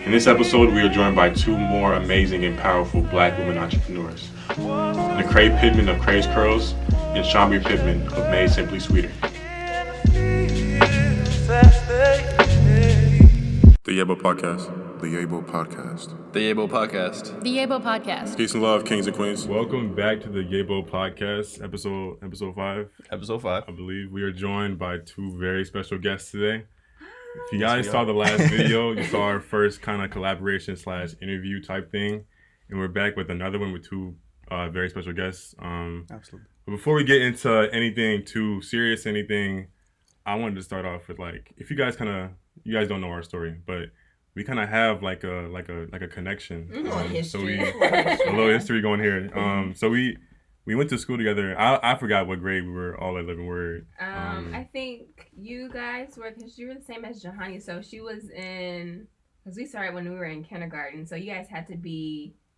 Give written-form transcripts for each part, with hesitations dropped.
In this episode, we are joined by two more amazing and powerful Black women entrepreneurs. The CRAI Pittman of CRAI's Curls and SHOMBRI Pittman of Made Simply Sweeter. The Yebo Podcast. The Yebo Podcast. The Yebo Podcast. The Yebo Podcast. Peace and love, kings and queens. Welcome back to the Yebo Podcast, episode 5. Episode 5. I believe we are joined by two very special guests today. If you guys saw the last video, you saw our first kind of collaboration / interview type thing. And we're back with another one with two very special guests. Absolutely. But before we get into anything too serious, I wanted to start off with if you guys don't know our story, but we kind of have like a connection. So a little history going here. So we went to school together. I forgot what grade we were all at Living Word. I think you guys were, because you were the same as Jahani. So she was because we started when we were in kindergarten. So you guys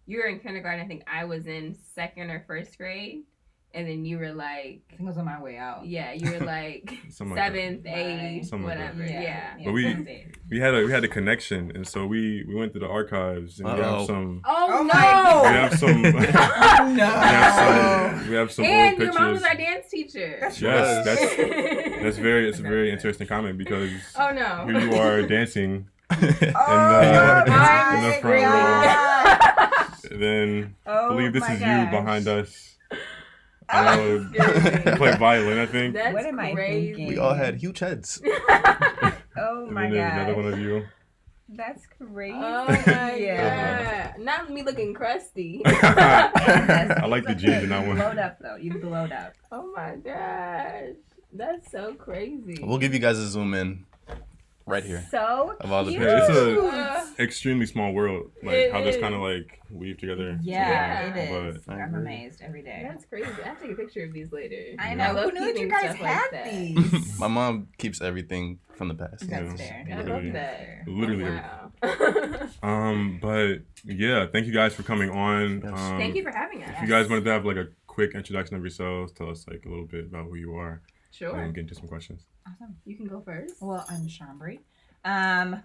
you were in kindergarten. I think I was in 2nd or 1st grade. And then you were I think it was on my way out. Yeah, you were 7th, 8th, whatever. Yeah. But we had a connection, and so we went to the archives, and we have some. Oh no! We have some. No. We have some and old pictures. Your mom was our dance teacher. Yes, that's very. It's a very interesting comment because. Oh no! Here you are dancing. in the front row. And then I believe this is you behind us. Play violin, I think. That's what am I thinking? We all had huge heads. Oh my god. Another one of you. That's crazy. Oh my god. Not me looking crusty. I like the jeans in that one. You blowed up though. You blowed up. Oh my gosh. That's so crazy. We'll give you guys a zoom in right here. So of all the cute. pictures. It's an extremely small world. How this kind of weave together. Yeah, it is. But I'm amazed every day. That's crazy. I have to take a picture of these later. I know. Who knew that you guys had these? My mom keeps everything from the past. That's fair. I love that. Literally. Oh, wow. But yeah, thank you guys for coming on. Thank you for having us. If you guys wanted to have a quick introduction of yourselves, tell us a little bit about who you are. Sure. And get into some questions. Awesome. You can go first. Well, I'm SHOMBRI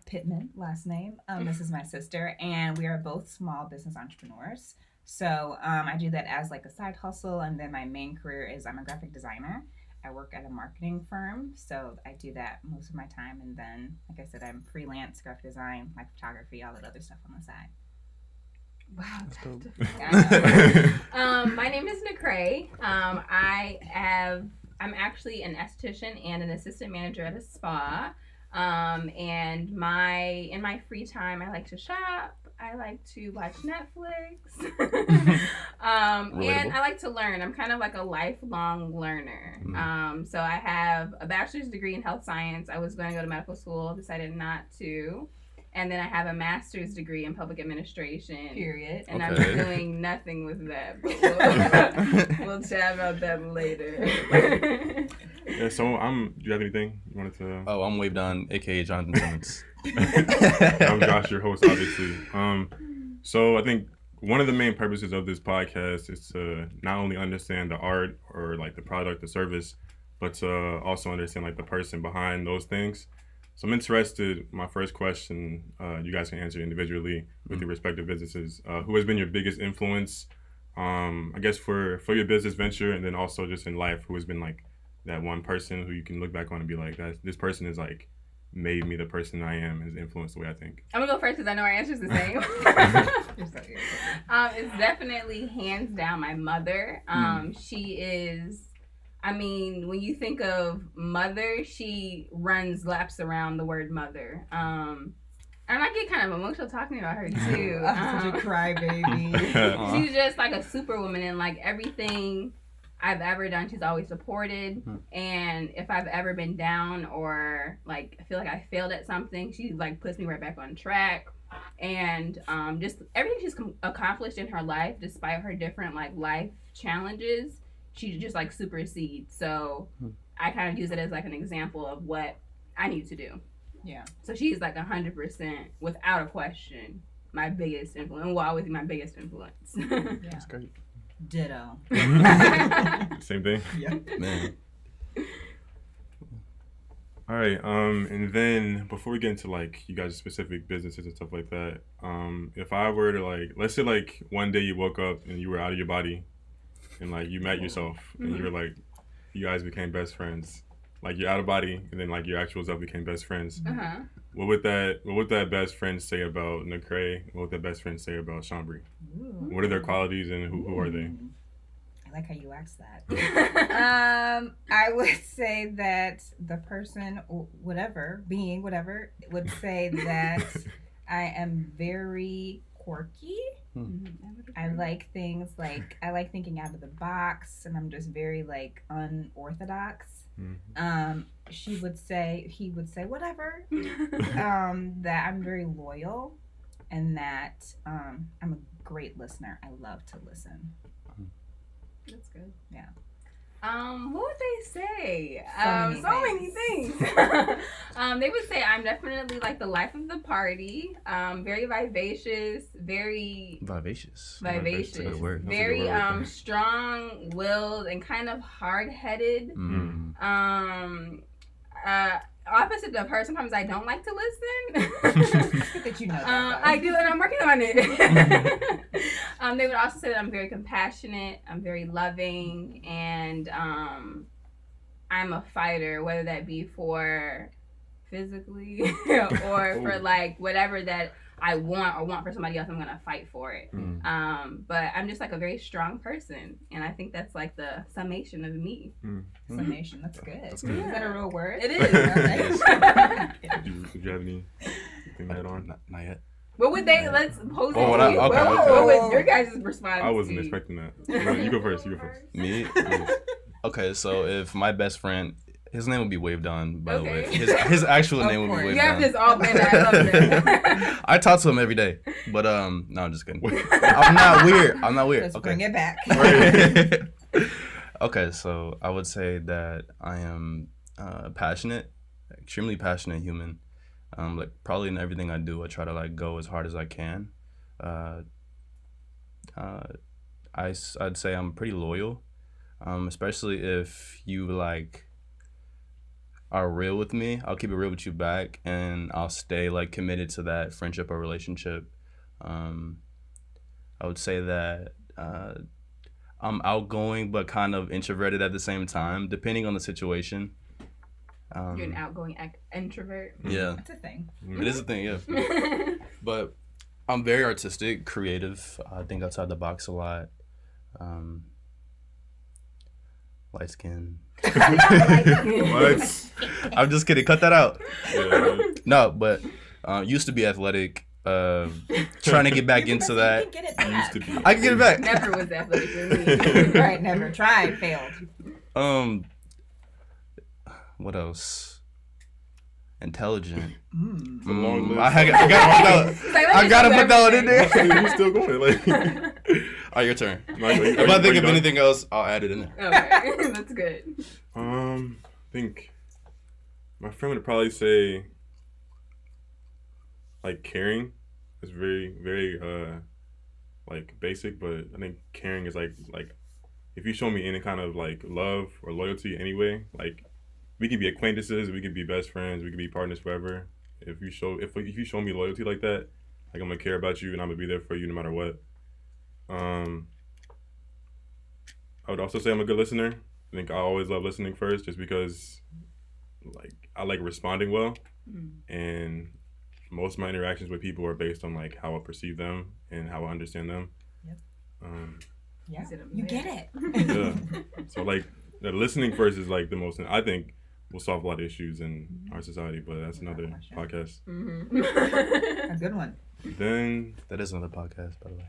Pittman, last name. This is my sister, and we are both small business entrepreneurs. So I do that as a side hustle, and then my main career is I'm a graphic designer. I work at a marketing firm, so I do that most of my time. And then, like I said, I'm freelance graphic design, my photography, all that other stuff on the side. Wow. My name is CRAI. I'm actually an esthetician and an assistant manager at a spa. And in my free time, I like to shop. I like to watch Netflix. And I like to learn. I'm kind of a lifelong learner. So I have a bachelor's degree in health science. I was going to go to medical school, decided not to. And then I have a master's degree in public administration. Period. And I'm doing nothing with that. But we'll chat about that later. Yeah, so do you have anything you wanted to? Oh, I'm Wave Don, aka Jonathan Simmons. I'm Josh, your host, obviously. So I think one of the main purposes of this podcast is to not only understand the art or the product, the service, but to also understand the person behind those things. So I'm interested, my first question, you guys can answer individually with your respective businesses. Who has been your biggest influence, I guess, for your business venture, and then also just in life, who has been that one person who you can look back on and be this person is made me the person I am, has influenced the way I think? I'm gonna go first because I know our answer's the same. It's definitely hands down my mother. She is, when you think of mother, she runs laps around the word mother. And I get kind of emotional talking about her too. I'm such a crybaby. She's just a superwoman, and everything I've ever done, she's always supported. And if I've ever been down or I feel I failed at something, she puts me right back on track. And just everything she's accomplished in her life, despite her different life challenges, she just supersedes. So I kind of use it as an example of what I need to do. Yeah. So she's 100%, without a question, my biggest influence, and will always be my biggest influence. Yeah. That's great. Ditto. Same thing? Yeah. Man. All right. And then before we get into like you guys' specific businesses and stuff like that, if I were to like, let's say like one day you woke up and you were out of your body, and like you met yourself and you were like, you guys became best friends. Like you're out of body and then like your actual self became best friends. What would that best friend say about the CRAI? What would that best friend say about SHOMBRI? What are their qualities and who are they? I like how you asked that. I would say that the person, whatever, would say that I am very quirky. I like things like, I like thinking out of the box, and I'm just very like unorthodox. He would say whatever, that I'm very loyal, and that I'm a great listener. I love to listen. That's good. Yeah. What would they say? So many things. They would say I'm definitely like the life of the party. Very vivacious, very Vivacious. vivacious, That's a good word. very strong-willed and kind of hard-headed. Opposite of her, sometimes I don't like to listen. It's good that you know that. I do, and I'm working on it. They would also say that I'm very compassionate, I'm very loving, and I'm a fighter, whether that be for physically or for like whatever that I want for somebody else, I'm gonna fight for it. But I'm just like a very strong person, and I think that's like the summation of me. Summation, that's good. That's good. Is that a real word? It is. Did you have anything to add on? Not yet. What would they? Let's pose it Oh, to you. okay. What would your guys' response? I wasn't be? expecting that. You go first. Me? Okay, so if my best friend, his name would be Waved On, by the way. Okay. His actual Of name would be course. Waved You have On. this all planned out. I love it. I talk to him every day, but no, I'm just kidding. I'm not weird. Let's Okay. bring it back. Okay, so I would say that I am passionate, extremely passionate human. Like probably in everything I do, I try to like go as hard as I can. I'd say I'm pretty loyal, especially if you like are real with me. I'll keep it real with you back, and I'll stay like committed to that friendship or relationship. I would say that I'm outgoing but kind of introverted at the same time, depending on the situation. You're an outgoing introvert. Yeah, That's a thing. it is a thing. Yeah, but I'm very artistic, creative. I think outside the box a lot. Light skin. What? I'm just kidding. Cut that out. Yeah. No, but used to be athletic. Trying to get back into that. You can get it back. Used to be. I can get it back. Never was athletic for me. Right, never. Tried, failed. What else? Intelligent. It's a long list. I gotta put that one in there. You're still going. Like, All right, your turn. Like, If I think of anything else, I'll add it in there. Okay, that's good. I think my friend would probably say like caring is very, very like basic, but I think caring is like if you show me any kind of like love or loyalty anyway, like we could be acquaintances, we could be best friends, we could be partners forever. If you show me loyalty like that, like I'm gonna care about you and I'm gonna be there for you no matter what. I would also say I'm a good listener. I think I always love listening first, just because like I like responding well, and most of my interactions with people are based on like how I perceive them and how I understand them. Yep. Yeah, Is it a you man? get it. Yeah. So like the listening first is like the most. I think will solve a lot of issues in our society, but that's another podcast. A good one. Then That is another podcast, by the way.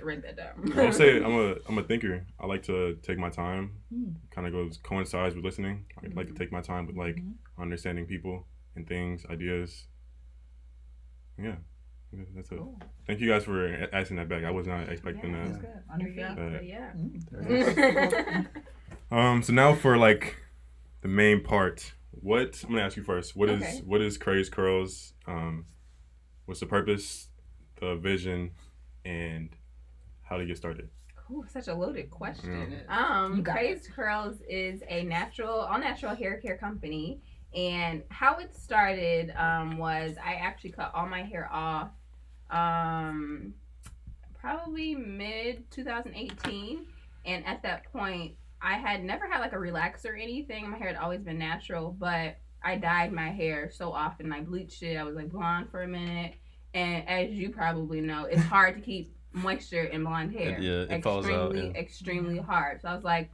Write that down. I'll say I'm a thinker. I like to take my time. Kind of coincides with listening. I like to take my time with like understanding people and things, ideas. Yeah, that's it. Cool. Thank you guys for asking that back. I was not expecting That's that. good. On your feet. Yeah. So now for like the main part. I'm gonna ask you first. What is Okay. CRAI's Curls? What's the purpose, the vision, and how to get started? Ooh, such a loaded question. You got CRAI's Curls is a all natural hair care company, And how it started was I actually cut all my hair off probably mid 2018. And at that point, I had never had like a relaxer or anything. My hair had always been natural, but I dyed my hair so often. I bleached it. I was like blonde for a minute. And as you probably know, it's hard to keep moisture in blonde hair. It falls out. Extremely hard. So I was like,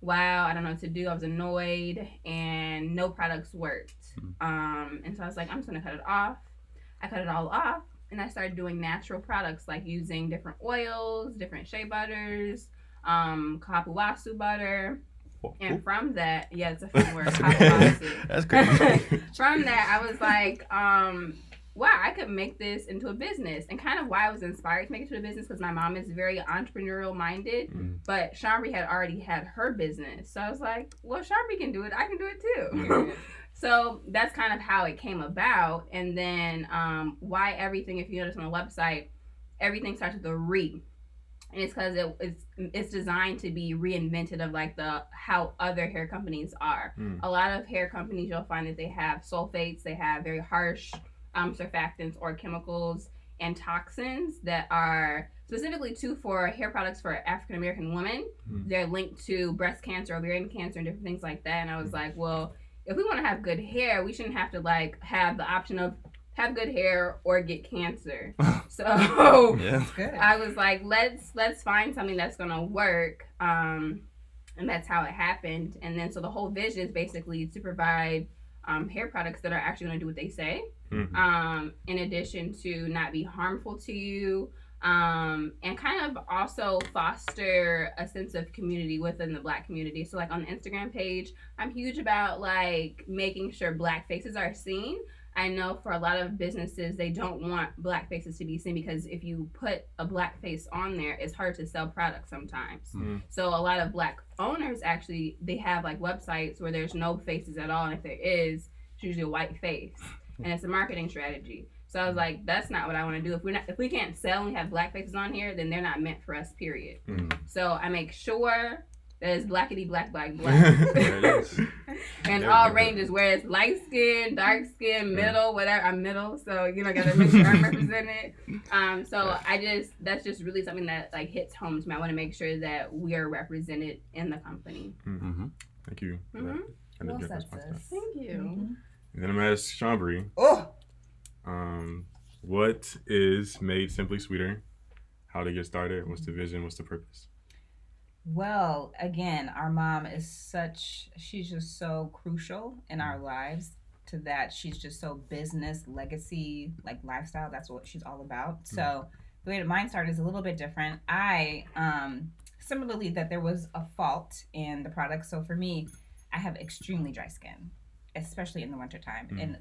wow, I don't know what to do. I was annoyed and no products worked. And so I was like, I'm just gonna cut it off. I cut it all off and I started doing natural products like using different oils, different shea butters, kapuasu butter. And from that, yeah, it's a fun word, kapuasu. That's crazy. From that, I was like, wow, I could make this into a business. And kind of why I was inspired to make it to a business because my mom is very entrepreneurial minded, but SHOMBRI had already had her business. So I was like, well, SHOMBRI can do it. I can do it too. So that's kind of how it came about. And then why everything, if you notice on the website, everything starts with a re. And it's because it's designed to be reinvented of like how other hair companies are. A lot of hair companies, you'll find that they have sulfates, they have very harsh surfactants or chemicals and toxins that are specifically for hair products for African American women. They're linked to breast cancer, ovarian cancer, and different things like that. And I was like, well, if we want to have good hair, we shouldn't have to like have the option of have good hair or get cancer. So I was like, let's find something that's gonna work. And that's how it happened. And then so the whole vision is basically to provide hair products that are actually going to do what they say, in addition to not be harmful to you, and kind of also foster a sense of community within the Black community. So like on the Instagram page, I'm huge about like making sure Black faces are seen. I know for a lot of businesses, they don't want Black faces to be seen because if you put a Black face on there, it's hard to sell products sometimes. So a lot of Black owners actually, they have like websites where there's no faces at all. And if there is, it's usually a white face. And it's a marketing strategy. So I was like, that's not what I want to do. If we can't sell and we have Black faces on here, then they're not meant for us, period. So I make sure that it's blackity black. And all ranges, where it's light skin, dark skin, middle, whatever. I'm middle, so gotta make sure I'm represented. So that's just really something that like hits home to me. I want to make sure that we are represented in the company. Thank you. Well said, sis. Thank you. And then I'm gonna ask SHOMBRI. What is Made Simply Sweeter? How to get started? What's the vision? What's the purpose? Well, again, our mom is she's just so crucial in our lives to that. She's just so business, legacy, like lifestyle. That's what she's all about. So the way that mine started is a little bit different. I, similarly, that there was a fault in the product. So for me, I have extremely dry skin, especially in the wintertime. And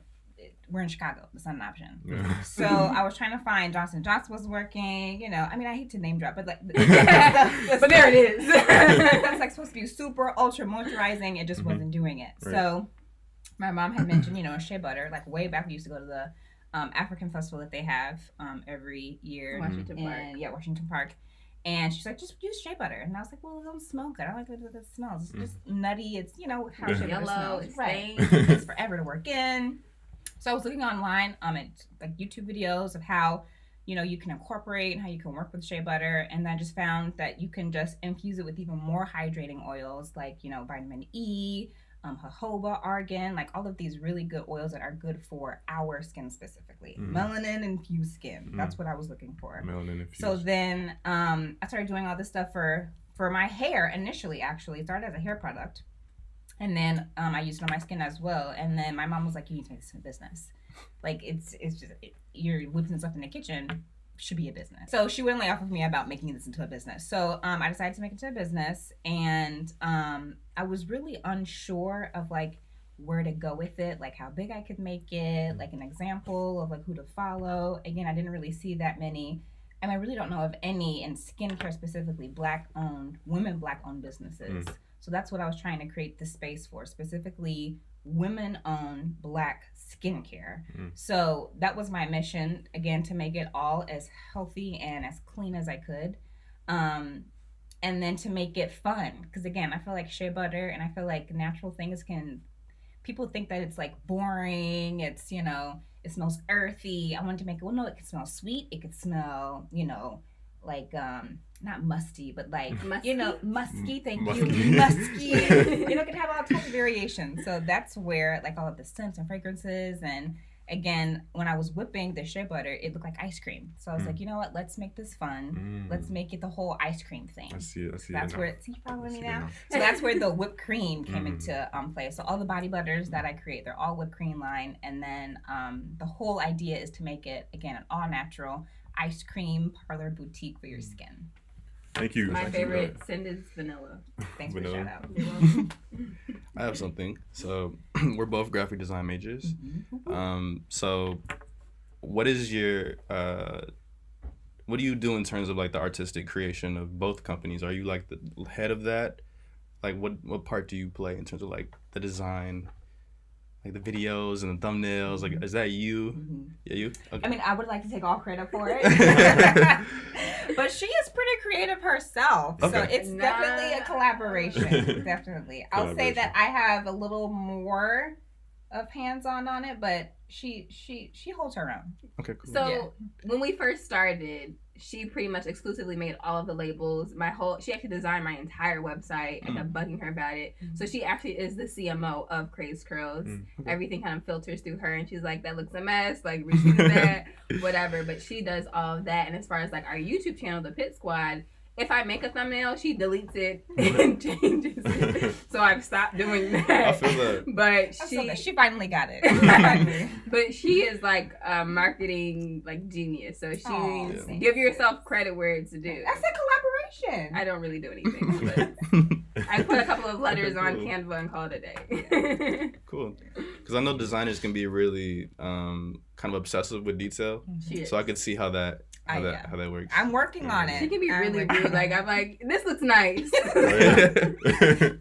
we're in Chicago. It's not an option. So I was trying to find Johnson & Johnson was working. I mean, I hate to name drop, but like, but there it is. That's like supposed to be super ultra moisturizing. It just wasn't doing it. Right. So my mom had mentioned, shea butter. Like way back, we used to go to the African festival that they have every year. Washington Park. And she's like, just use shea butter. And I was like, well, it don't smell good. I don't like the it smells. It's just nutty. It's, how shea butter smells. It's right. It takes forever to work in. So I was looking online at like YouTube videos of how, you can incorporate and how you can work with shea butter. And I just found that you can just infuse it with even more hydrating oils like, vitamin E, jojoba, argan, like all of these really good oils that are good for our skin specifically. Melanin infused skin. That's what I was looking for. Melanin infused. So then I started doing all this stuff for my hair initially, actually. It started as a hair product. And then I used it on my skin as well. And then my mom was like, you need to make this a business. Like, it's just, you're whipping this up in the kitchen, should be a business. So she wouldn't lay off of me about making this into a business. So I decided to make it into a business. And I was really unsure of, like, where to go with it, like how big I could make it, like an example of, like, who to follow. Again, I didn't really see that many. And I really don't know of any, in skincare specifically, women Black-owned businesses. So that's what I was trying to create the space for, specifically women-owned Black skincare. So that was my mission, again, to make it all as healthy and as clean as I could. And then to make it fun. Because again, I feel like shea butter and I feel like natural things people think that it's like boring. It's, you know, it smells earthy. I wanted to make it, well, no, it could smell sweet. It could smell, you know, like, not musty, but like, Musky? you know, musky, thank Musky. you, musky. You know, it can have all types of variations. So that's where like all of the scents and fragrances, and again, when I was whipping the shea butter, it looked like ice cream. So I was like, you know what, let's make this fun. Let's make it the whole ice cream thing. I see it. So that's now. where, see, you following me I see it now? now. So that's where the whipped cream came into play. So all the body butters that I create, they're all whipped cream line. And then the whole idea is to make it, again, an all natural ice cream parlor boutique for your skin. Thank you. My Thank you. favorite scent is vanilla. Thanks for the Vanilla. shout out. You're welcome. I have something. So we're both graphic design majors. So what is your what do you do in terms of like the artistic creation of both companies? Are you like the head of that? Like what part do you play in terms of like the design, like the videos and the thumbnails? Like is that you? Yeah, you. Okay. I mean, I would like to take all credit for it. But she is pretty creative herself. So Okay. it's definitely a collaboration. Definitely. I'll say that I have a little more of hands-on on it, but she holds her own. Okay, cool. So when we first started, she pretty much exclusively made all of the labels. She actually designed my entire website. I kept bugging her about it. So she actually is the CMO of Crazed Curls. Everything kind of filters through her, and she's like, "That looks a mess. Like redo that, whatever." But she does all of that. And as far as like our YouTube channel, the Pittsquad, if I make a thumbnail, she deletes it and changes it. So I've stopped doing that. I feel that. But She finally got it. Finally. but she is like a marketing like genius. So Aw, she's thank give yourself credit where it's due. That's a collaboration. I don't really do anything. But I put a couple of letters on Canva and call it a day. Cool. Because I know designers can be really kind of obsessive with detail. She is. So I could see how that how that works. I'm working on it. She can be I'm really working rude. on Like it. I'm like, this looks nice.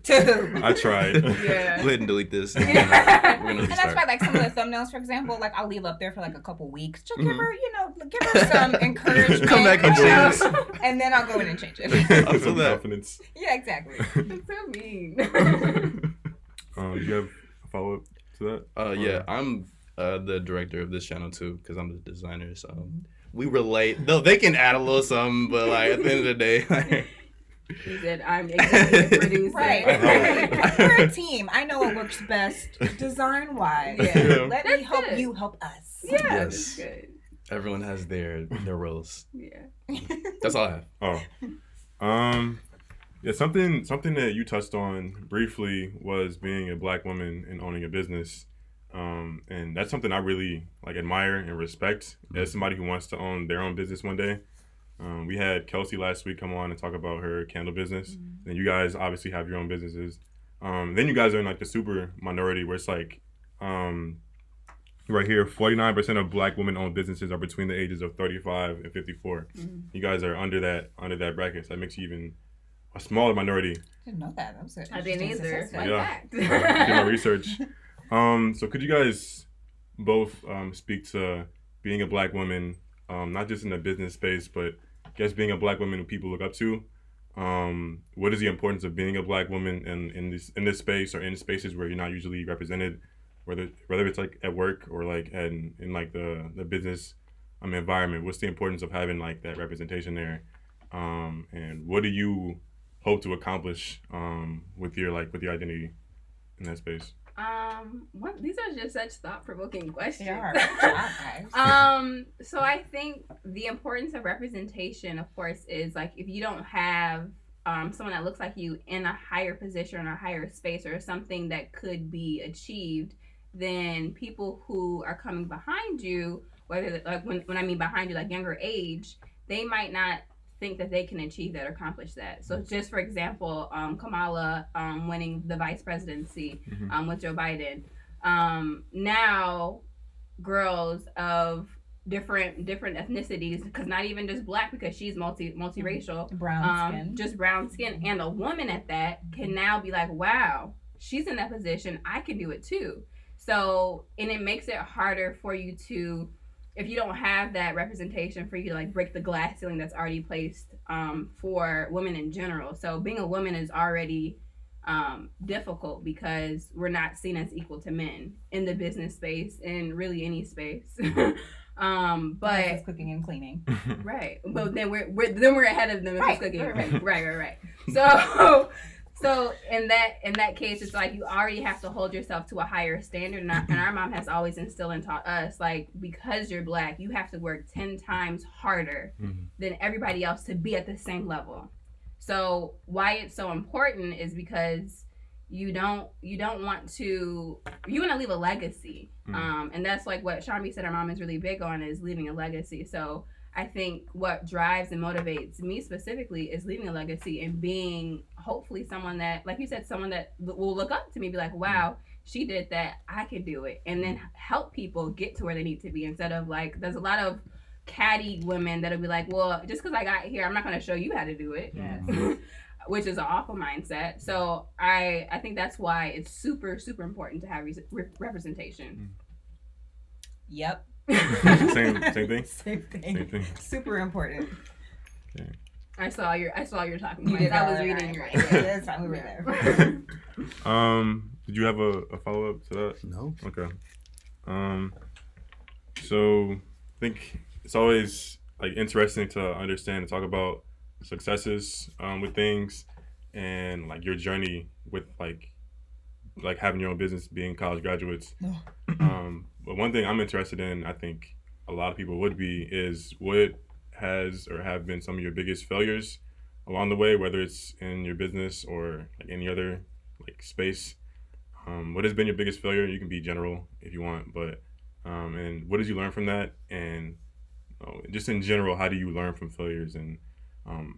Too. I tried. Yeah. Go ahead and delete this. Yeah. We're gonna And that's restart. why, like, some of the thumbnails, for example, like, I'll leave up there for, like, a couple weeks. Just give her, you know, give her some encouragement. Come back and you know, change. And then I'll go in and change it. I feel that. Confidence. Yeah, exactly. That's so mean. Do you have a follow up to that? Yeah, I'm the director of this channel too, because I'm the designer. So we relate. No, they can add a little something, but like at the end of the day, He said, I'm executive producer. Right. We're a team. I know what works best design-wise. Yeah. Let That's me help good. you help us. Yeah, Yes. that's good. everyone has their roles. Yeah. That's all I have. Yeah, something that you touched on briefly was being a Black woman and owning a business. And that's something I really like admire and respect as somebody who wants to own their own business one day. We had Kelsey last week come on and talk about her candle business. And you guys obviously have your own businesses. Then you guys are in like the super minority where it's like right here, 49% of Black women-owned businesses are between the ages of 35 and 54. You guys are under that bracket. So that makes you even a smaller minority. Didn't know that. That was I didn't either. Fun Yeah. fact. Did my research. So could you guys both speak to being a Black woman, not just in the business space, but I guess being a Black woman who people look up to? What is the importance of being a Black woman in this space or in spaces where you're not usually represented, whether it's like at work or like in like the business environment? What's the importance of having like that representation there? And what do you hope to accomplish with your identity in that space? These are just such thought-provoking questions. They are. Good job, guys. So I think the importance of representation, of course, is like if you don't have someone that looks like you in a higher position or a higher space or something that could be achieved, then people who are coming behind you, whether like when I mean behind you, like younger age, they might not think that they can achieve that or accomplish that. So just for example, Kamala winning the vice presidency with Joe Biden. Now girls of different ethnicities, because not even just Black, because she's multiracial, Brown skin. just brown skin, and a woman at that can now be like, wow, she's in that position, I can do it too. So, and it makes it harder for you to, if you don't have that representation, for you to like break the glass ceiling that's already placed for women in general. So being a woman is already difficult because we're not seen as equal to men in the business space and really any space. But it's cooking and cleaning. right. But then we're ahead of them if it's cooking. Right. So in that case, it's like you already have to hold yourself to a higher standard, and our mom has always instilled and taught us, like, because you're Black, you have to work 10 times harder than everybody else to be at the same level. So why it's so important is because you want to leave a legacy, and that's like what Shambi said. Our mom is really big on, is leaving a legacy. So I think what drives and motivates me specifically is leaving a legacy and being hopefully someone that, like you said, someone that will look up to me, be like, wow, she did that, I could do it, and then help people get to where they need to be, instead of like, there's a lot of catty women that'll be like, well, just because I got here, I'm not going to show you how to do it. Yes. Which is an awful mindset. So I think that's why it's super, super important to have representation. Yep. Same thing. Same thing. Super important. Okay. I saw your talking You points. did. I was reading your. That's fine. We were there. Did you have a follow up to that? No. Okay. So I think it's always like interesting to understand and talk about successes with things, and like your journey with like having your own business, being college graduates. But one thing I'm interested in, I think a lot of people would be, is what has or have been some of your biggest failures along the way, whether it's in your business or like any other like space. What has been your biggest failure? You can be general if you want, but and what did you learn from that? And just in general, how do you learn from failures, and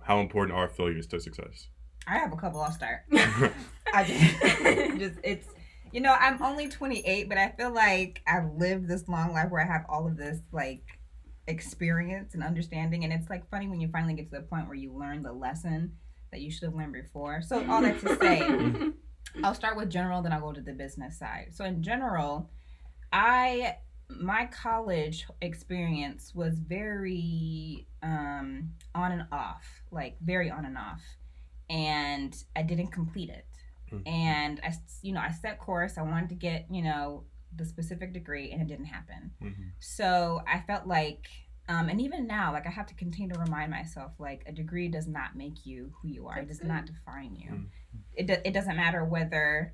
how important are failures to success? I have a couple. I'll start. It's I'm only 28, but I feel like I've lived this long life where I have all of this like experience and understanding, and it's like funny when you finally get to the point where you learn the lesson that you should have learned before. So all that to say, I'll start with general, then I'll go to the business side. So in general, my college experience was very on and off, like very on and off, and I didn't complete it. And I set course. I wanted to get the specific degree, and it didn't happen. So I felt like, and even now, like I have to continue to remind myself, like a degree does not make you who you are. It does not define you. It doesn't matter whether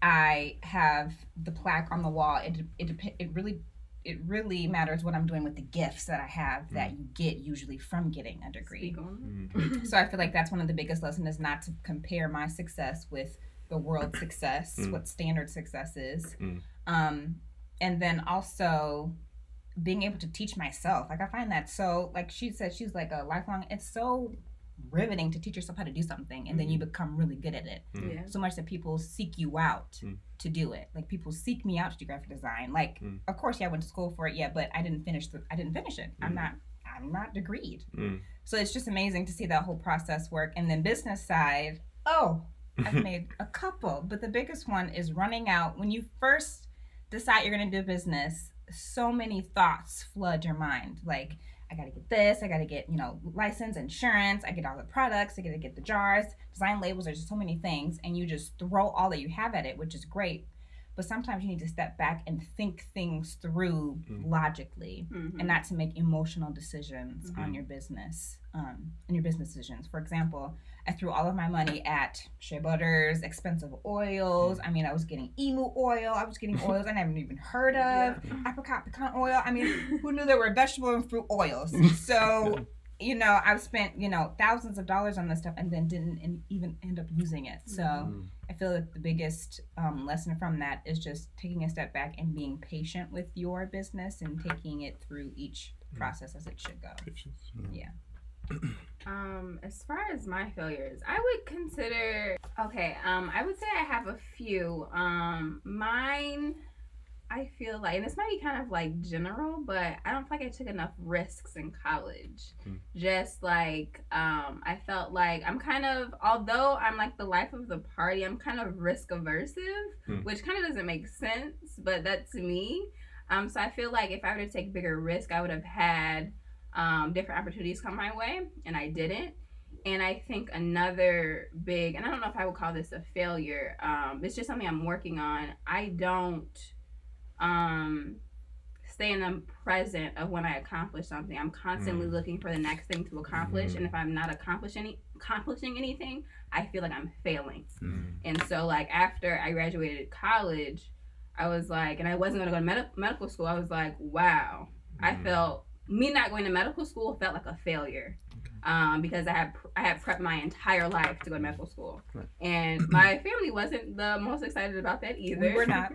I have the plaque on the wall. It really matters what I'm doing with the gifts that I have that you get usually from getting a degree. So I feel like that's one of the biggest lessons, is not to compare my success with the world's success, what standard success is. And then also being able to teach myself. Like I find that so, like she said, she's like a lifelong, it's so riveting to teach yourself how to do something, and then you become really good at it. So much that people seek you out to do it. Like people seek me out to do graphic design. Like of course, I went to school for it, but I didn't finish it. I'm not degreed. So it's just amazing to see that whole process work. And then business side, I've made a couple, but the biggest one is running out. When you first decide you're going to do business, so many thoughts flood your mind. Like, I got to get this, I got to get, license, insurance, I get all the products, I got to get the jars, design labels, there's just so many things, and you just throw all that you have at it, which is great. But sometimes you need to step back and think things through logically, and not to make emotional decisions on your business, and your business decisions. For example, I threw all of my money at shea butters, expensive oils. I mean, I was getting emu oil. I was getting oils I never even heard of. Apricot pecan oil. I mean, who knew there were vegetable and fruit oils? So, I've spent, thousands of dollars on this stuff and then didn't even end up using it. So I feel like the biggest lesson from that is just taking a step back and being patient with your business and taking it through each process as it should go. Patience. Yeah. As far as my failures, I would consider, I would say I have a few. Mine, I feel like, and this might be kind of like general, but I don't feel like I took enough risks in college. Just like, I felt like although I'm like the life of the party, I'm kind of risk aversive, which kind of doesn't make sense, but that's me. So I feel like if I were to take bigger risk, I would have had different opportunities come my way, and I didn't. And I think another big, and I don't know if I would call this a failure, it's just something I'm working on. I don't stay in the present of when I accomplish something. I'm constantly looking for the next thing to accomplish, and if I'm not accomplishing anything, I feel like I'm failing. And so, like, after I graduated college, I was like, and I wasn't going to go to medical school. I was like, wow, I felt me not going to medical school felt like a failure. Because I had prepped my entire life to go to medical school, and my family wasn't the most excited about that either. We were not.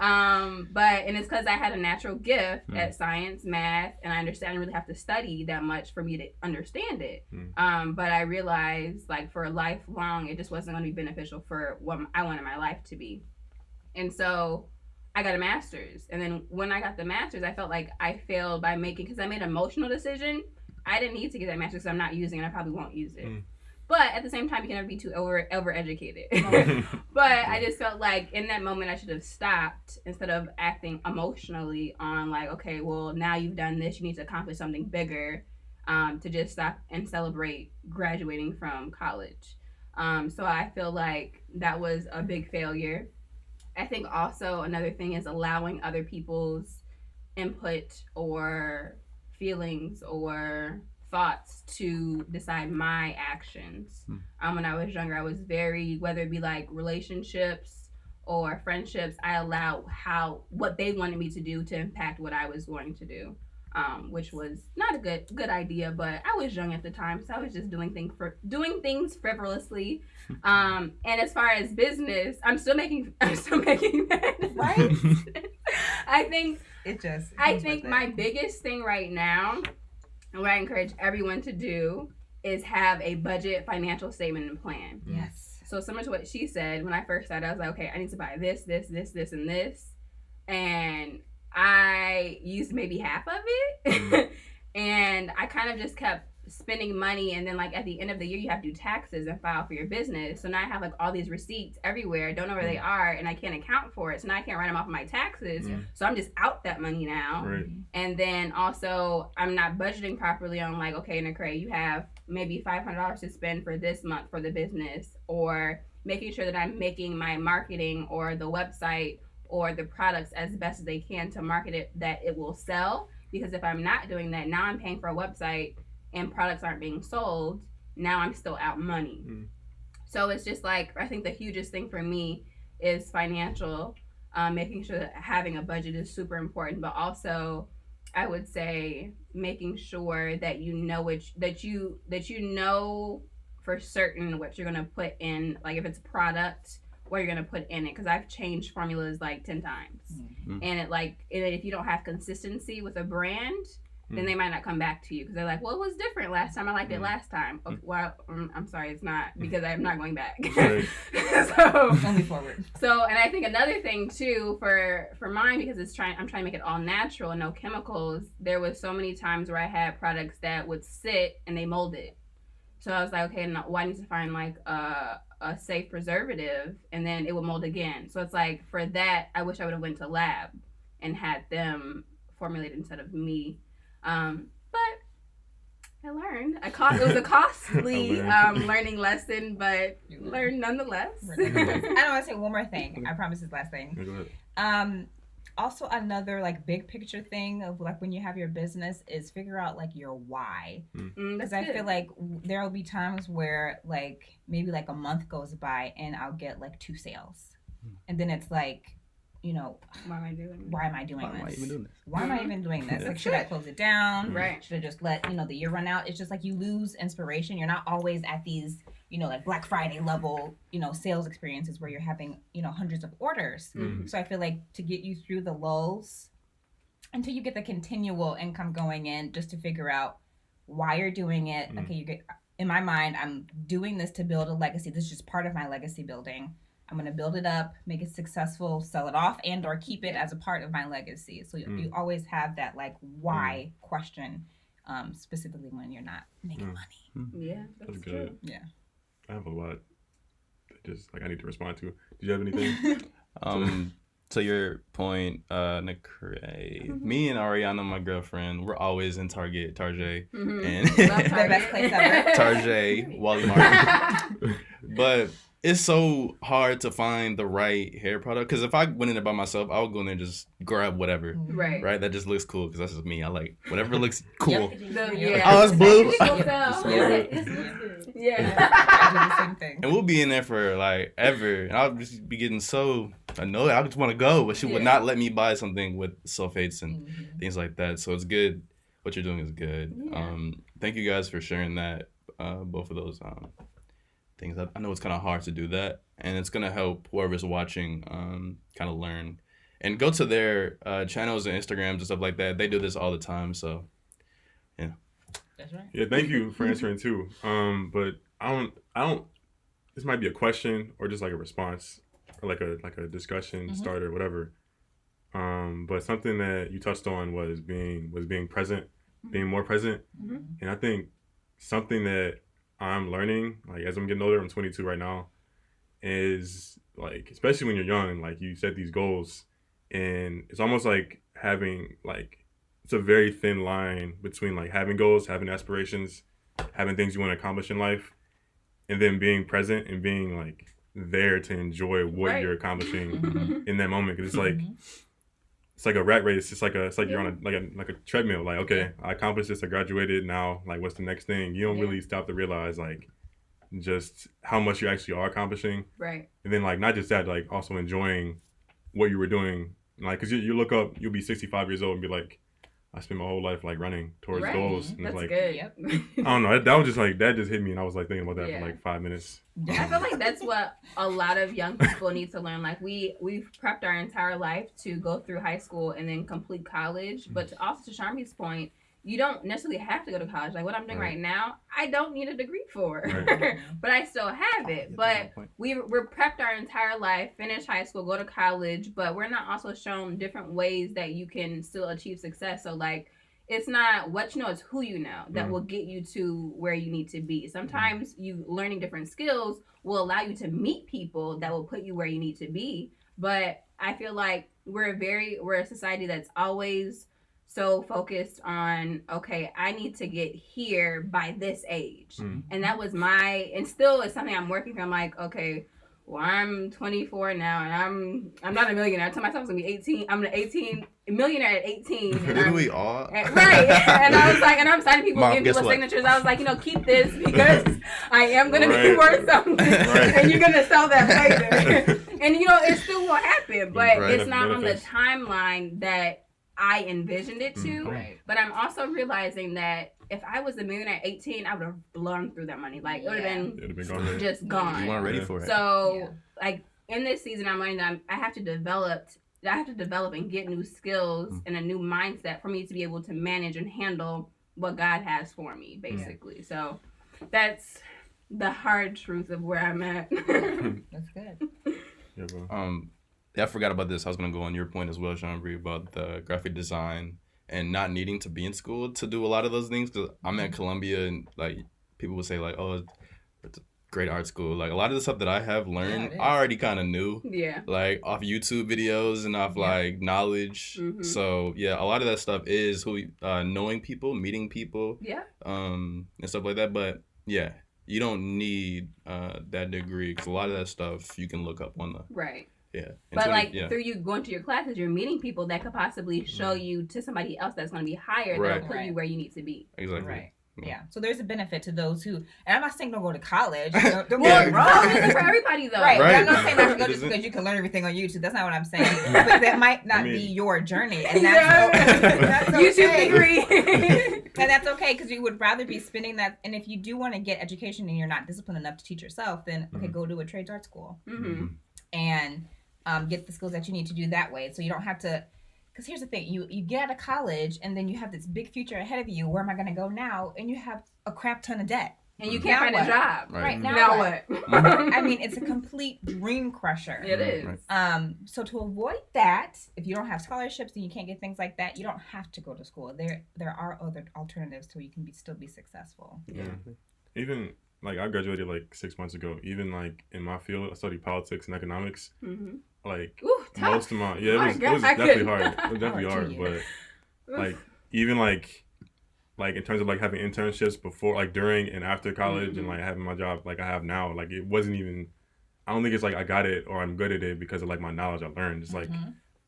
And it's because I had a natural gift at science, math, and I understand I didn't really have to study that much for me to understand it. But I realized, like, for lifelong, it just wasn't going to be beneficial for what I wanted my life to be. And so I got a master's, and then when I got the master's, I felt like I failed by because I made an emotional decision. I didn't need to get that master's because I'm not using it. I probably won't use it. But at the same time, you can never be too over-educated. But I just felt like in that moment, I should have stopped instead of acting emotionally on like, okay, well, now you've done this. You need to accomplish something bigger, to just stop and celebrate graduating from college. So I feel like that was a big failure. I think also another thing is allowing other people's input or feelings or thoughts to decide my actions. When I was younger, I was very, whether it be like relationships or friendships, I allowed what they wanted me to do to impact what I was going to do, which was not a good idea. But I was young at the time, so I was just doing things frivolously. And as far as business, I'm still making that. Right? I think I my biggest thing right now, and what I encourage everyone to do, is have a budget, financial statement, and plan. Yes. So similar to what she said, when I first started, I was like, okay, I need to buy this, and this. And I used maybe half of it. And I kind of just kept spending money, and then like at the end of the year you have to do taxes and file for your business. So now I have like all these receipts everywhere, don't know where they are, and I can't account for it. So now I can't write them off of my taxes. So I'm just out that money now. And then also I'm not budgeting properly on like, okay, in the CRAI you have maybe $500 to spend for this month for the business, or making sure that I'm making my marketing or the website or the products as best as they can to market it that it will sell. Because if I'm not doing that, now I'm paying for a website and products aren't being sold, now I'm still out money. So it's just like, I think the hugest thing for me is financial, making sure that having a budget is super important, but also I would say making sure that you know that you know for certain what you're gonna put in, like if it's a product, what you're gonna put in it, because I've changed formulas like 10 times. And if you don't have consistency with a brand, then they might not come back to you because they're like, well, it was different last time. I liked it last time. Okay, well, I'm sorry, it's not, because I'm not going back. So only forward. So, and I think another thing too for mine, because I'm trying to make it all natural and no chemicals. There was so many times where I had products that would sit and they molded. So I was like, okay, no, I need to find like a safe preservative, and then it would mold again. So it's like, for that, I wish I would have went to lab and had them formulate instead of me. But I learned. It was a costly learning lesson, but learned nonetheless. I don't want to say one more thing. I promise this last thing. Go ahead. Also another like big picture thing of like when you have your business is figure out like your why. Because I feel like there will be times where like maybe like a month goes by and I'll get like 2 sales. And then it's like, you know, why am I doing this? Why am I doing this? Why am I even doing this? Like, should I close it down? Right. Should I just let, the year run out? It's just like you lose inspiration. You're not always at these, like Black Friday level, sales experiences where you're having, hundreds of orders. So I feel like to get you through the lulls until you get the continual income going in, just to figure out why you're doing it. Okay, in my mind, I'm doing this to build a legacy. This is just part of my legacy building. I'm going to build it up, make it successful, sell it off, and or keep it as a part of my legacy. So you always have that like why question, specifically when you're not making money. Yeah, that's good. True. Yeah. I have a lot that just like I need to respond to. Do you have anything? to your point, CRAI, me and Ariana, my girlfriend, we're always in Target, and The best place ever. Target, Walmart. But it's so hard to find the right hair product, because if I went in there by myself, I would go in there and just grab whatever. Right, that just looks cool, because that's just me. I like whatever looks cool. Yeah. Oh, it's blue. Yeah. I do the same thing. And we'll be in there for like ever, and I'll just be getting so annoyed. I just want to go, but she would not let me buy something with sulfates and things like that. So it's good. What you're doing is good. Yeah. Thank you guys for sharing that. Both of those things. I know it's kind of hard to do that, and it's gonna help whoever's watching kind of learn and go to their channels and Instagrams and stuff like that. They do this all the time, so yeah. That's right. Yeah, thank you for answering too. But I don't. This might be a question or just like a response or like a discussion starter, whatever. But something that you touched on was being present, being more present, and I think something that I'm learning, like as I'm getting older, I'm 22 right now, is like, especially when you're young, like you set these goals, and it's almost like having like, it's a very thin line between like having goals, having aspirations, having things you want to accomplish in life, and then being present and being like there to enjoy what you're accomplishing in that moment. Because it's like a rat race. It's like you're on a treadmill. Like, okay, I accomplished this, I graduated. Now, like, what's the next thing? You don't really stop to realize like just how much you actually are accomplishing. Right. And then like not just that, like also enjoying what you were doing. Like, cause you look up, you'll be 65 years old and be like, I spent my whole life like running towards goals. And That's it's like, good. I don't know. That was just like, that just hit me, and I was like thinking about that for like 5 minutes. I feel like that's what a lot of young people need to learn. Like we've prepped our entire life to go through high school and then complete college. But also to Sharmi's point, you don't necessarily have to go to college. Like what I'm doing right now, I don't need a degree for, but I still have it. But we're prepped our entire life, finish high school, go to college, but we're not also shown different ways that you can still achieve success. So like, it's not what you know, it's who you know that will get you to where you need to be. Sometimes you learning different skills will allow you to meet people that will put you where you need to be. But I feel like we're a society that's always so focused on, okay, I need to get here by this age. And that was and still it's something I'm working through. I'm like, okay, well, I'm 24 now, and I'm not a millionaire. I told myself I was gonna be 18. I'm a millionaire at 18. Didn't we all? Right. And I was like, and I'm signing people, giving people signatures. I was like, keep this because I am gonna be worth something, and you're gonna sell that later. And it still will happen, but it's not on the timeline that I envisioned it to. But I'm also realizing that if I was a millionaire at 18, I would have blown through that money. Like, it would have been just gone. You weren't ready for it. So, like, in this season, I'm learning that I have to develop and get new skills and a new mindset for me to be able to manage and handle what God has for me, basically. So, that's the hard truth of where I'm at. That's good. I forgot about this. I was going to go on your point as well, Shombri, about the graphic design and not needing to be in school to do a lot of those things. Because I'm at Columbia, and like people would say like, oh, it's a great art school. Like a lot of the stuff that I have learned, I already kind of knew. Yeah. Like off YouTube videos and off like knowledge. So yeah, a lot of that stuff is knowing people, meeting people. Yeah. And stuff like that. But yeah, you don't need that degree, because a lot of that stuff you can look up on the Yeah. But through you going to your classes, you're meeting people that could possibly show you to somebody else that's going to be higher that'll put you where you need to be. Exactly. Right. Yeah. So there's a benefit to those who, and I'm not saying don't go to college. Don't get me wrong. It's for everybody though. Right. I'm not saying not to go just because you can learn everything on YouTube. That's not what I'm saying. But that might not be your journey, and that's okay. YouTube degree. And that's okay, because you would rather be spending that. And if you do want to get education and you're not disciplined enough to teach yourself, then okay, go to a trades art school and get the skills that you need to do that way. So you don't have to. Because here's the thing, you get out of college and then you have this big future ahead of you. Where am I going to go now? And you have a crap ton of debt. And you can't find a job. Right. Now what? I mean, it's a complete dream crusher. It is. So to avoid that, if you don't have scholarships and you can't get things like that, you don't have to go to school. There are other alternatives so you can still be successful. Yeah. Even like I graduated like 6 months ago. Even like in my field, I studied politics and economics. Mm-hmm. Like Ooh, tough. most of my it was God, definitely hard. It was definitely Hard hard, to but like even like in terms of like having internships before, like during and after college, and like having my job like I have now, like it wasn't even. I don't think it's like I got it or I'm good at it because of like my knowledge I learned. It's like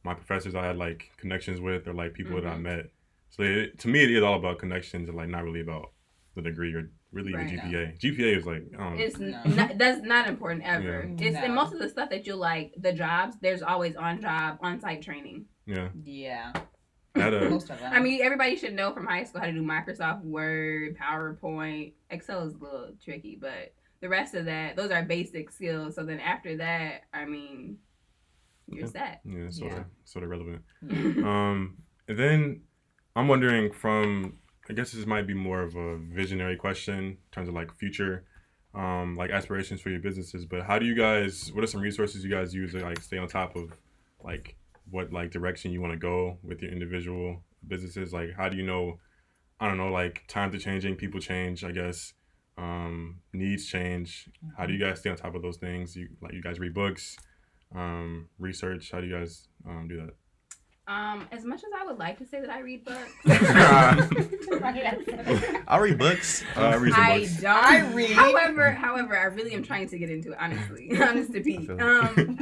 my professors I had like connections with or like people that I met. So to me, it is all about connections and like not really about the degree or really the GPA. GPA is like that's not important ever. Yeah. It's and most of the stuff that you like the jobs. There's always on-site training. Yeah. Most of them. I mean, everybody should know from high school how to do Microsoft Word, PowerPoint. Excel is a little tricky, but the rest of that, those are basic skills. So then after that, I mean, you're set. Yeah, sort of relevant. And then I'm wondering I guess this might be more of a visionary question in terms of like future, like aspirations for your businesses. But what are some resources you guys use to like stay on top of like what like direction you want to go with your individual businesses? Like how do you know, I don't know, like times are changing, people change, I guess. Needs change. How do you guys stay on top of those things? You guys read books, research. How do you guys do that? As much as I would like to say that I read books, I read books. I read some books. don't. I read. However, I really am trying to get into it. Honestly, honest to Pete.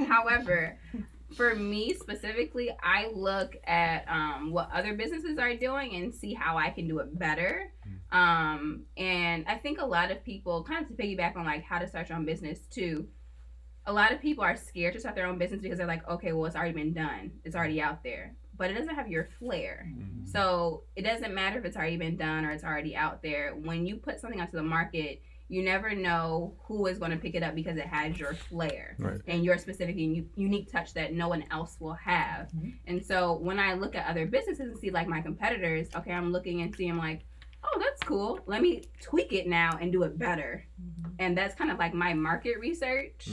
However, for me specifically, I look at what other businesses are doing and see how I can do it better. And I think a lot of people, kind of to piggyback on like how to start your own business too, a lot of people are scared to start their own business because they're like, okay, well, it's already been done. It's already out there. But it doesn't have your flair. So it doesn't matter if it's already been done or it's already out there. When you put something onto the market, you never know who is going to pick it up because it has your flair and your specific and unique touch that no one else will have. And so when I look at other businesses and see like my competitors, okay, I'm looking and seeing like, oh, that's cool. Let me tweak it now and do it better. And that's kind of like my market research.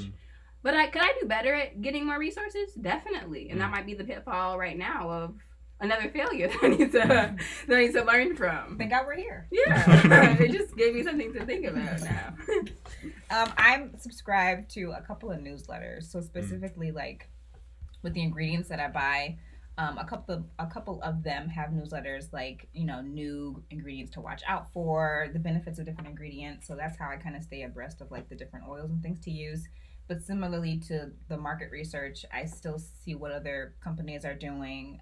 But could I do better at getting more resources? Definitely. And that might be the pitfall right now of another failure that I need to learn from. Thank God we're here. Yeah. It just gave me something to think about now. I'm subscribed to a couple of newsletters. So specifically like with the ingredients that I buy, a couple of them have newsletters like, you know, new ingredients to watch out for, the benefits of different ingredients. So that's how I kind of stay abreast of like the different oils and things to use. But similarly to the market research, I still see what other companies are doing.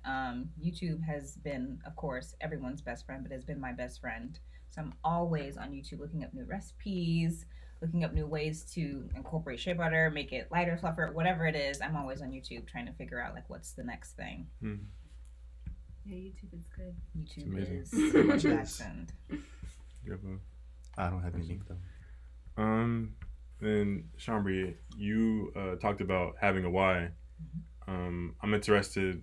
YouTube has been, of course, everyone's best friend, but has been my best friend. So I'm always on YouTube looking up new recipes, looking up new ways to incorporate shea butter, make it lighter, fluffer, whatever it is. I'm always on YouTube trying to figure out like what's the next thing. Yeah, YouTube is good. YouTube is so much accent. I don't have anything though. Then Shombri, you talked about having a why. I'm interested.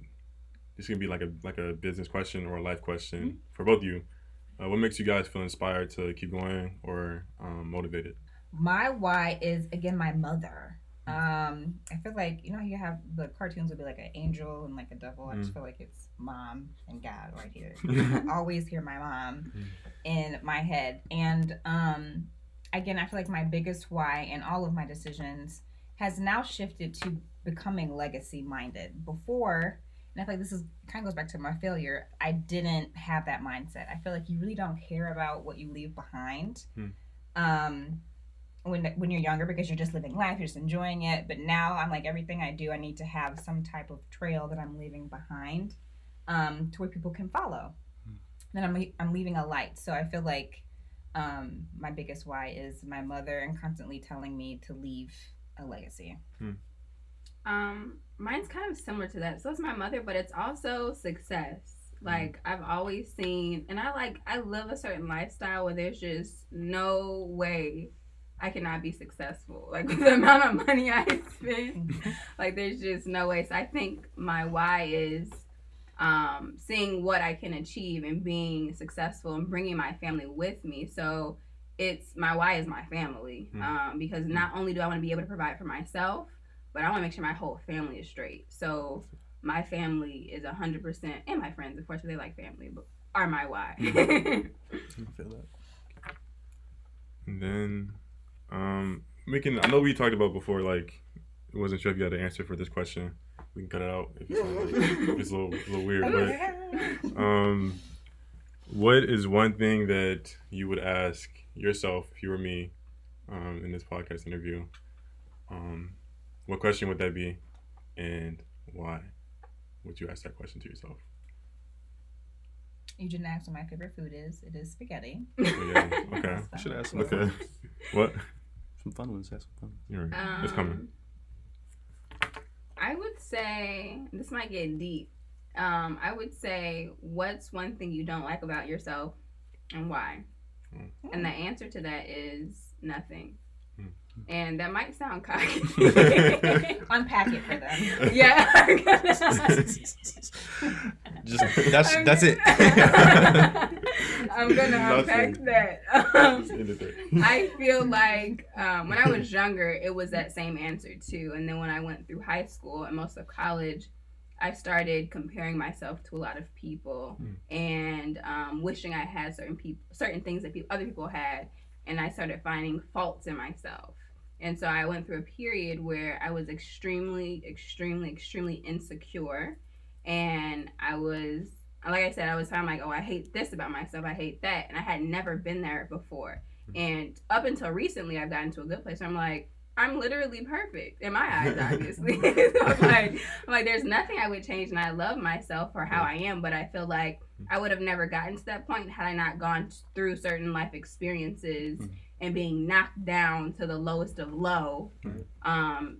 This is gonna be like a business question or a life question for both of you. What makes you guys feel inspired to keep going or motivated? My why is again my mother. I feel like, you know, you have the cartoons would be like an angel and like a devil. I just feel like it's mom and God right here. I always hear my mom in my head. And again, I feel like my biggest why in all of my decisions has now shifted to becoming legacy minded. Before, and I feel like this is kind of goes back to my failure, I didn't have that mindset. I feel like you really don't care about what you leave behind when you're younger because you're just living life, you're just enjoying it. But now I'm like, everything I do, I need to have some type of trail that I'm leaving behind to where people can follow. Then I'm leaving a light. So I feel like my biggest why is my mother and constantly telling me to leave a legacy. Mine's kind of similar to that. So it's my mother, but it's also success. Like I've always seen, and I live a certain lifestyle where there's just no way I cannot be successful. Like with the amount of money I spend, like there's just no way. So I think my why is seeing what I can achieve and being successful and bringing my family with me. So it's my why is my family, because not only do I want to be able to provide for myself, but I want to make sure my whole family is straight. So my family is 100%, and my friends, of course, they like family, but are my why. I feel that. And then I know we talked about before, like, I wasn't sure if you had an answer for this question. We can cut it out if it's a little weird. But what is one thing that you would ask yourself if you were me in this podcast interview? What question would that be, and why would you ask that question to yourself? You didn't ask what my favorite food is. It is spaghetti. Yeah, okay. I should ask some Okay. fun. What? Some fun ones. Ask some fun. You're right. It's coming. I would say, this might get deep. I would say, what's one thing you don't like about yourself and why? And the answer to that is nothing. And that might sound cocky. Unpack it for them. Yeah. That's it. I'm gonna unpack that. I feel like when I was younger, it was that same answer too. And then when I went through high school and most of college, I started comparing myself to a lot of people and wishing I had certain things that other people had, and I started finding faults in myself. And so I went through a period where I was extremely, extremely, extremely insecure, and I was, like I said, I was like, oh, I hate this about myself, I hate that, and I had never been there before. And up until recently, I've gotten to a good place where I'm like, I'm literally perfect in my eyes, obviously. So I'm like, there's nothing I would change, and I love myself for how I am, but I feel like I would have never gotten to that point had I not gone through certain life experiences and being knocked down to the lowest of low, to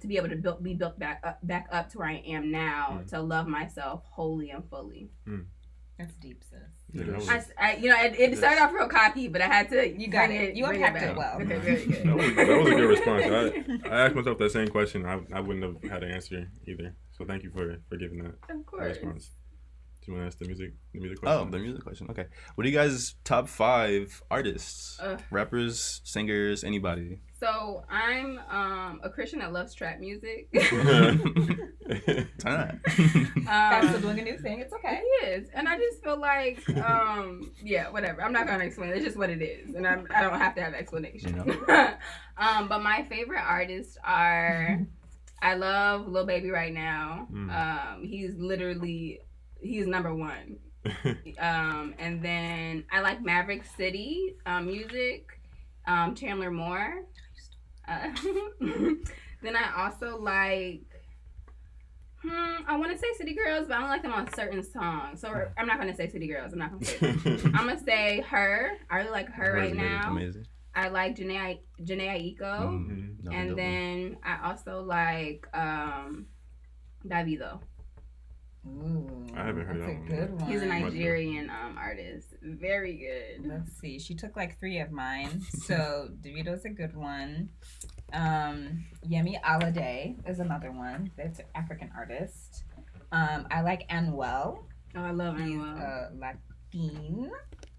be able to be built back up to where I am now, to love myself wholly and fully. That's deep, sis. Yeah, it started off real cocky, but I had to. You got it. You unpacked it well. Okay, very good. that was a good response. I asked myself that same question. I wouldn't have had an answer either. So thank you for giving that response. Do you want to ask the music question? Oh, the music question. Okay. What are you guys' top 5 artists? Rappers, singers, anybody? So I'm a Christian that loves trap music. Time. God's still doing a new thing. It's okay. He is, and I just feel like, yeah, whatever. I'm not gonna explain. It's just what it is, and I don't have to have explanation. You know? But my favorite artists are, I love Lil Baby right now. He's number one. And then I like Maverick City music. Chandler Moore. Then I also like, I want to say City Girls, but I don't like them on certain songs. So I'm not going to say City Girls. I'm not going to say them. I'm going to say Her. I really like Her right now. Amazing. I like Janae Aiko. And then I also like Davido. Ooh, I haven't heard that one. That's a good one. He's a Nigerian artist. Very good. Let's see. She took like 3 of mine. So Davido's a good one. Yemi Alade is another one. That's an African artist. I like Anuel. Oh, I love He's Anuel.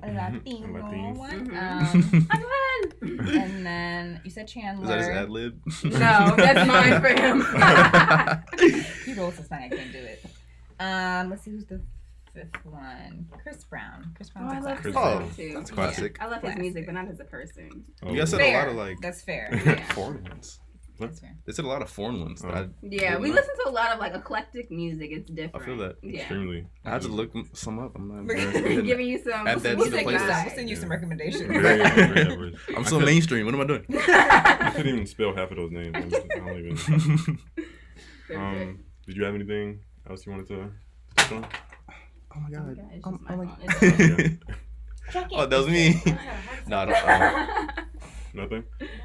Latino one. Anuel! And then you said Chandler. Is that his ad lib? No, that's mine for him. He rolls his tongue. I can't do it. Let's see who's the 5th one. Chris Brown. Chris Brown's a classic. Chris Brown. too. That's classic. I love his music, but not as a person. You guys said Fair. a lot of like That's fair. Yeah. foreign ones. That's fair. They said a lot of foreign ones. That Yeah, we listen to a lot of like eclectic music. It's different. I feel that. Yeah. Extremely. I had to look some up. I'm not. Giving you some. Add that to We'll the send you some. playlist. We'll send you some recommendations. Very diverse. I'm so mainstream. What am I doing? I couldn't even spell half of those names. I don't even. Did you have anything else you wanted to touch on? Oh my god. It's Oh just my my phone. Oh, that was me. No, I don't. Nothing.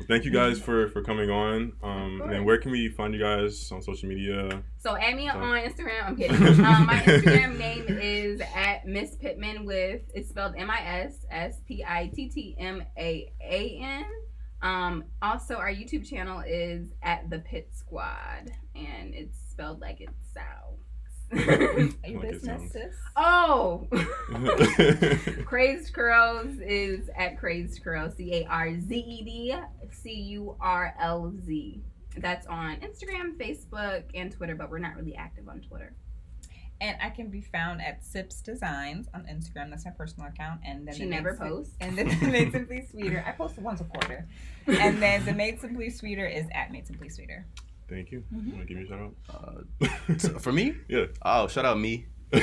Thank you guys for coming on. And then where can we find you guys on social media? So add me on Instagram. I'm kidding. My Instagram name is at Miss Pittman it's spelled MISSPITTMAAN. Also our YouTube channel is at the Pittsquad, and it's spelled like it sounds. Are you Like it business, sounds. sis? Oh, Crazed Curls is at Crazed Curls, CARZEDCURLZ. That's on Instagram, Facebook, and Twitter, but we're not really active on Twitter. And I can be found at Sips Designs on Instagram. That's my personal account. And then She never posts. And then the Made Simply Sweeter. I post once a quarter. And then the Made Simply Sweeter is at Made Simply Sweeter. Thank you. Mm-hmm. Want to give me a shout out? For me? Yeah. Oh, shout out me. That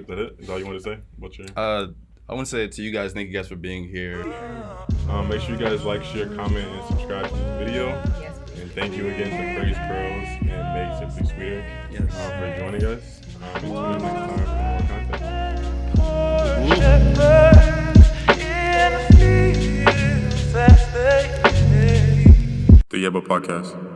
it? Is all you want to say? What's your? I want to say to you guys, thank you guys for being here. Make sure you guys like, share, comment, and subscribe to this video. Yes, please. And thank you again to Praise Curls and Made Simply Sweeter for joining us. Tune in next time for more content. The Yebo Podcast.